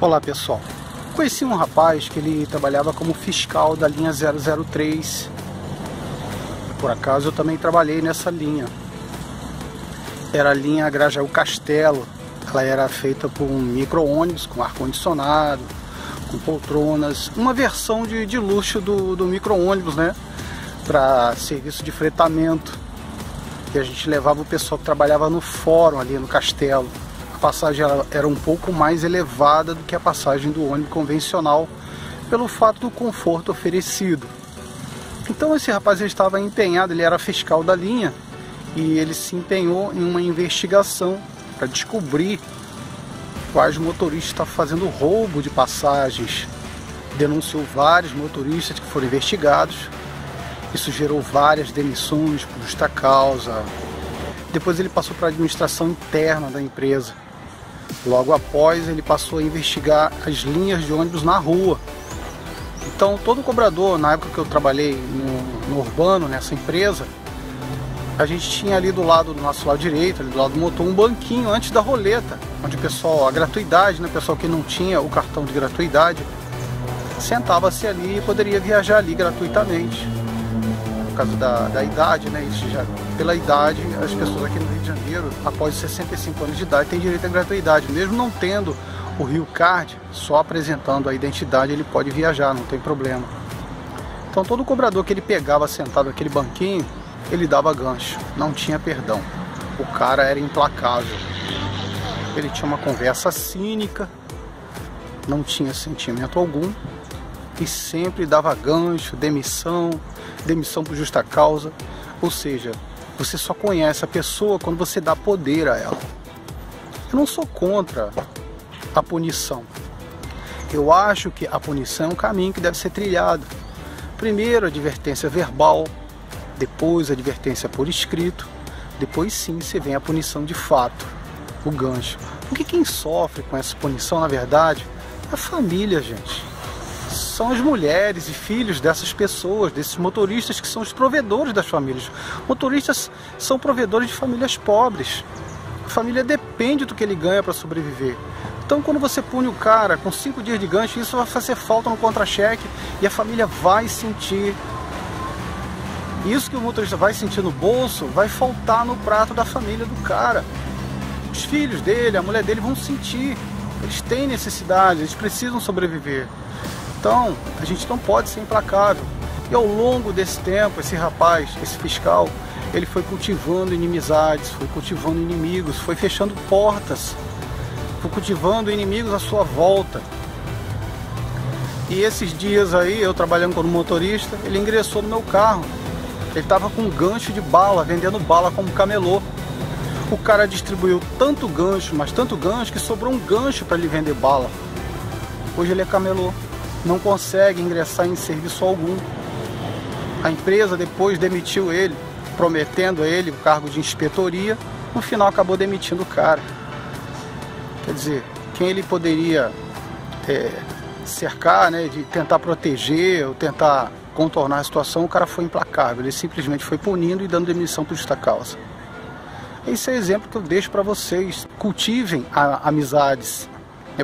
Olá pessoal, conheci um rapaz que ele trabalhava como fiscal da linha 003. Por acaso eu também trabalhei nessa linha. Era a linha Grajaú Castelo. Ela era feita por um micro-ônibus com ar-condicionado, com poltronas, uma versão de luxo do micro-ônibus, né? Para serviço de fretamento. E a gente levava o pessoal que trabalhava no fórum ali no castelo. A passagem era um pouco mais elevada do que a passagem do ônibus convencional, pelo fato do conforto oferecido. Então esse rapaz ele estava empenhado, ele era fiscal da linha, e ele se empenhou em uma investigação para descobrir quais motoristas estavam fazendo roubo de passagens. Denunciou vários motoristas que foram investigados. Isso gerou várias demissões por justa causa. Depois ele passou para a administração interna da empresa. Logo após, ele passou a investigar as linhas de ônibus na rua. Então, todo cobrador, na época que eu trabalhei no urbano, nessa empresa, a gente tinha ali do nosso lado direito, ali do lado do motor, um banquinho antes da roleta, onde o pessoal, a gratuidade, né, o pessoal que não tinha o cartão de gratuidade, sentava-se ali e poderia viajar ali gratuitamente. Por causa da idade, né? Isso já, pela idade, as pessoas aqui no Rio de Janeiro, após 65 anos de idade, têm direito à gratuidade. Mesmo não tendo o Rio Card, só apresentando a identidade, ele pode viajar, não tem problema. Então todo cobrador que ele pegava sentado naquele banquinho, ele dava gancho, não tinha perdão. O cara era implacável. Ele tinha uma conversa cínica, não tinha sentimento algum, e sempre dava gancho, demissão por justa causa. Ou seja, você só conhece a pessoa quando você dá poder a ela. Eu não sou contra a punição. Eu acho que a punição é um caminho que deve ser trilhado. Primeiro a advertência verbal, depois a advertência por escrito, depois sim você vem a punição de fato, o gancho. Porque quem sofre com essa punição, na verdade, é a família, gente. São as mulheres e filhos dessas pessoas, desses motoristas que são os provedores das famílias. Motoristas são provedores de famílias pobres. A família depende do que ele ganha para sobreviver. Então quando você pune o cara com 5 dias de gancho, isso vai fazer falta no contra-cheque e a família vai sentir. Isso que o motorista vai sentir no bolso, vai faltar no prato da família do cara. Os filhos dele, a mulher dele vão sentir. Eles têm necessidade, eles precisam sobreviver. Então, a gente não pode ser implacável. E ao longo desse tempo, esse rapaz, esse fiscal, ele foi cultivando inimizades, foi cultivando inimigos, foi fechando portas, foi cultivando inimigos à sua volta. E esses dias aí, eu trabalhando como motorista, ele ingressou no meu carro. Ele estava com um gancho de bala, vendendo bala como camelô. O cara distribuiu tanto gancho, mas tanto gancho, que sobrou um gancho para ele vender bala. Hoje ele é camelô. Não consegue ingressar em serviço algum. A empresa depois demitiu ele, prometendo a ele o cargo de inspetoria. No final acabou demitindo o cara. Quer dizer, quem ele poderia cercar, né, de tentar proteger ou tentar contornar a situação, o cara foi implacável. Ele simplesmente foi punindo e dando demissão por justa causa. Esse é o exemplo que eu deixo para vocês. Cultivem amizades.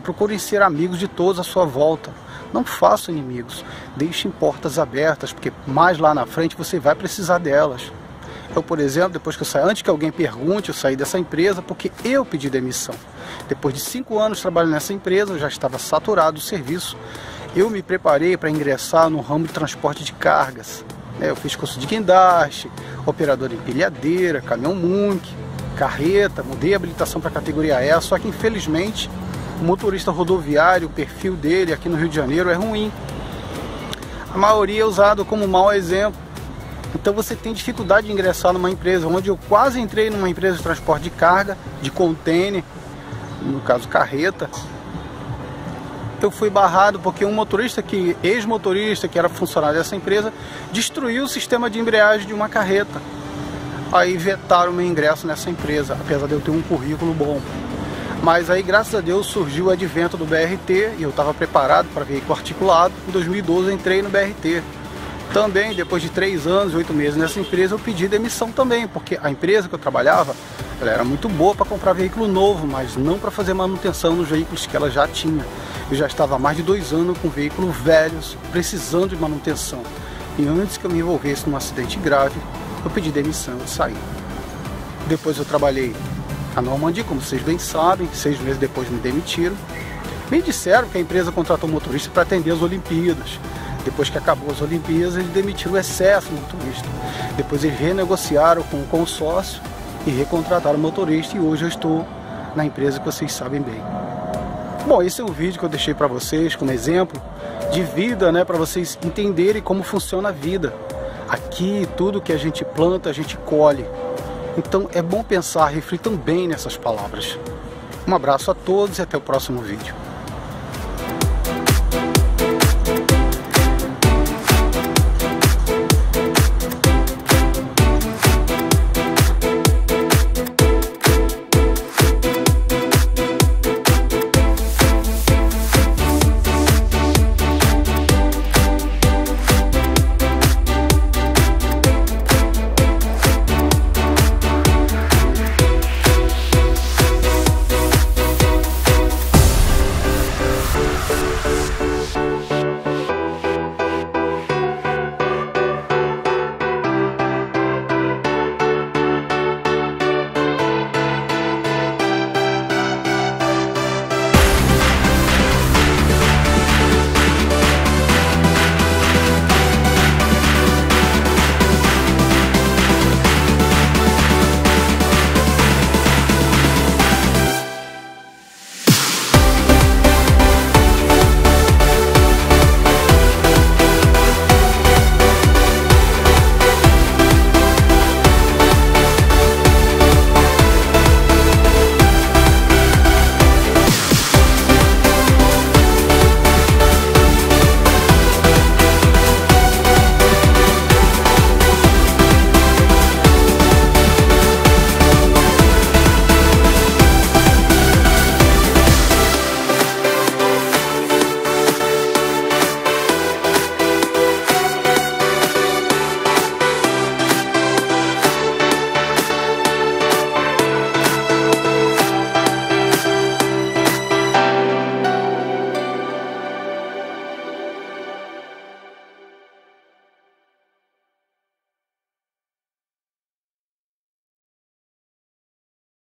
Procurem ser amigos de todos à sua volta. Não façam inimigos, deixem portas abertas, porque mais lá na frente você vai precisar delas. Eu, por exemplo, depois que eu saí, antes que alguém pergunte, eu saí dessa empresa porque eu pedi demissão. Depois de 5 anos trabalhando nessa empresa, eu já estava saturado do serviço. Eu me preparei para ingressar no ramo de transporte de cargas. Eu fiz curso de guindaste, operador de empilhadeira, caminhão Munk, carreta, mudei a habilitação para a categoria E, só que infelizmente o motorista rodoviário, o perfil dele aqui no Rio de Janeiro é ruim. A maioria é usado como mau exemplo. Então você tem dificuldade de ingressar numa empresa, onde eu quase entrei numa empresa de transporte de carga, de container, no caso carreta. Eu fui barrado porque um motorista, ex-motorista, que era funcionário dessa empresa, destruiu o sistema de embreagem de uma carreta. Aí vetaram o meu ingresso nessa empresa, apesar de eu ter um currículo bom. Mas aí, graças a Deus, surgiu o advento do BRT e eu estava preparado para veículo articulado. Em 2012 eu entrei no BRT. Também, depois de 3 anos, 8 meses nessa empresa, eu pedi demissão também, porque a empresa que eu trabalhava, ela era muito boa para comprar veículo novo, mas não para fazer manutenção nos veículos que ela já tinha. Eu já estava há mais de 2 anos com veículos velhos, precisando de manutenção. E antes que eu me envolvesse num acidente grave, eu pedi demissão e saí. Depois eu trabalhei na Normandy, como vocês bem sabem, 6 meses depois me demitiram. Me disseram que a empresa contratou motorista para atender as Olimpíadas. Depois que acabou as Olimpíadas, eles demitiram o excesso de motorista. Depois eles renegociaram com o consórcio e recontrataram o motorista, e hoje eu estou na empresa que vocês sabem bem. Bom, esse é um vídeo que eu deixei para vocês como exemplo de vida, né, para vocês entenderem como funciona a vida. Aqui, tudo que a gente planta, a gente colhe. Então é bom pensar, reflitam bem nessas palavras. Um abraço a todos e até o próximo vídeo.